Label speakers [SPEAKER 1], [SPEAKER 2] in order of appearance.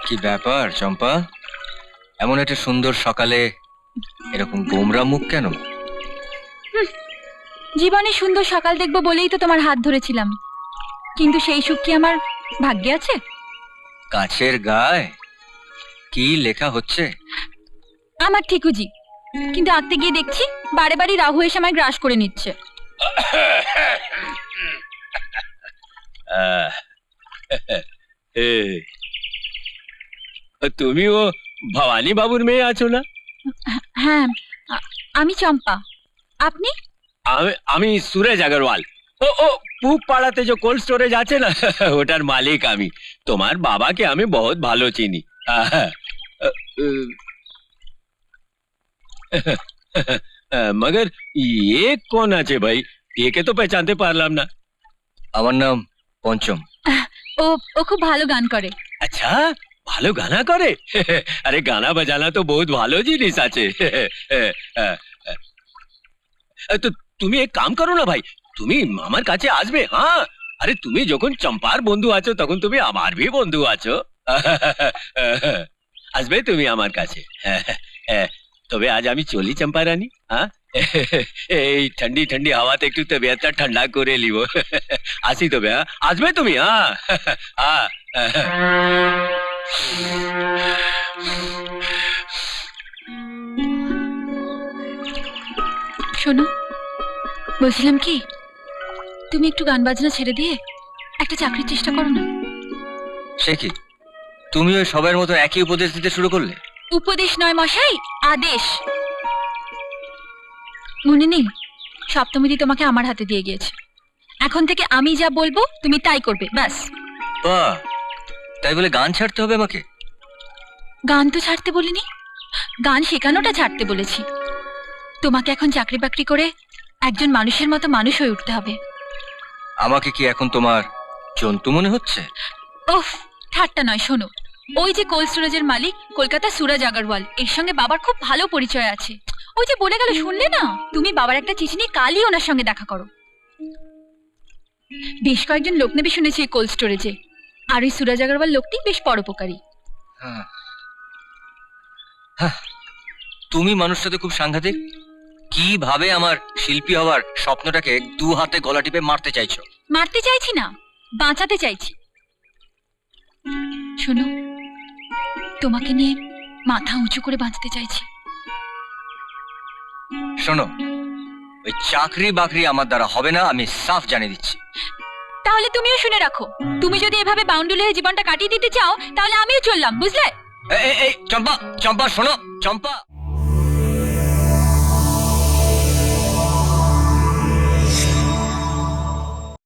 [SPEAKER 1] কি ব্যাপার চম্পা, এমন একটা সুন্দর সকালে এরকম গোমরা মুখ কেন?
[SPEAKER 2] জীবনে সুন্দর সকাল দেখবো বলেই তো তোমার হাত ধরেছিলাম, কিন্তু সেই সুখ কি আমার ভাগ্যে আছে?
[SPEAKER 1] কাছের গায়ে কি লেখা হচ্ছে?
[SPEAKER 2] আমার ঠিকুজি, কিন্তু আঁকতে গিয়ে দেখছি বারে বারে রাহু এসে আমায় গ্রাস করে নিচ্ছে।
[SPEAKER 3] তুমিও ভবানী বাবুর মেয়ে আছো না?
[SPEAKER 2] হ্যাঁ, আমি চম্পা। আপনি?
[SPEAKER 3] আমি সুরেশ আগরওয়াল। ও পূব পাড়াতে যে কোল্ড স্টোরেজ আছে না, ওটার মালিক আমি। তোমার বাবাকে আমি বহুত ভালো চিনি। मगर ये कौन আছে ভাই? একে তো পেছানতে পারলাম না।
[SPEAKER 1] আমার নাম পঞ্চম।
[SPEAKER 2] ও ও খুব ভালো গান করে।
[SPEAKER 3] আচ্ছা, ভালো গানা করে? আরে গানা বাজানা তো বহুত ভালো জিনিস আছে। তো তুমি এক কাম করো না ভাই, তুমি আমার কাছে আসবে। হ্যাঁ, আরে তুমি যখন চম্পার বন্ধু আছো তখন তুমি আমার ভি বন্ধু আছো। আসবে তুমি আমার কাছে। তবে আজ আমি চলি চম্পা রানী। হ্যাঁ, এই ঠান্ডি ঠান্ডি হাওয়াতে একটু তবিয়তটা ঠান্ডা করে লিব। আসি তবে। হ্যাঁ, আসবে তুমি। হ্যাঁ হ্যাঁ।
[SPEAKER 2] শোনো, বলছিলাম কি, তুমি একটু গান বাজনা ছেড়ে দিয়ে একটা চাকরির চেষ্টা করো না।
[SPEAKER 1] সে কি, তুমি ওই সবার মতো একই উপদেশ দিতে শুরু করলে?
[SPEAKER 2] উপদেশ নয় মশাই, আদেশ। মনে নেই, সপ্তমীদি তোমাকে আমার হাতে দিয়ে গিয়েছে। এখন থেকে আমি যা বলবো তুমি তাই করবে, ব্যাস।
[SPEAKER 1] বাহ, তাই বলে গান ছাড়তে হবে আমাকে?
[SPEAKER 2] গান তো ছাড়তে বলিনি, গান শেখানোটা ছাড়তে বলেছি। তোমাকে এখন চাকরি বাকরি করে একজন মানুষের মতো মানুষ হয়ে উঠতে হবে।
[SPEAKER 1] আমাকে কি এখন তোমার জন্তু মনে হচ্ছে?
[SPEAKER 2] ওফ, ঠাট্টা নয়, শোনো। ওই যে কোল্ড স্টোরেজের মালিক কলকাতা সুরজ আগরওয়াল, এর সঙ্গে বাবার খুব ভালো পরিচয় আছে। ওই যে বলে গেল, শুনলে না? তুমি বাবার একটা চিঠি নিয়ে কালই ওনার সঙ্গে দেখা করো। বেশ কয়েকজন লোক নেবে শুনেছি এই কোল্ড স্টোরেজে, আর ওই সুরজ আগরওয়াল লোকটি বেশ পরোপকারী।
[SPEAKER 1] হ্যাঁ, তুমি মানুষটাতে খুব সাংঘাতিক। কিভাবে আমার শিল্পী হওয়ার স্বপ্নটাকে দু হাতে গলা টিপে মারতে চাইছো?
[SPEAKER 2] মারতে চাইছি না, বাঁচাতে চাইছি। শোনো, তোমাকে নিয়ে মাথা উঁচু করে বাঁচতে চাইছি।
[SPEAKER 1] শোনো, ওই চাকরি বাকরি আমার দ্বারা হবে না, আমি সাফ জানিয়ে দিচ্ছি।
[SPEAKER 2] তাহলে তুমিও শুনে রাখো, তুমি যদি এভাবে বাউন্ডুলে হয়ে জীবনটা কাটিয়ে দিতে চাও তাহলে আমিও চললাম, বুঝলে?
[SPEAKER 1] এই চম্পা, চম্পা শোনো, চম্পা।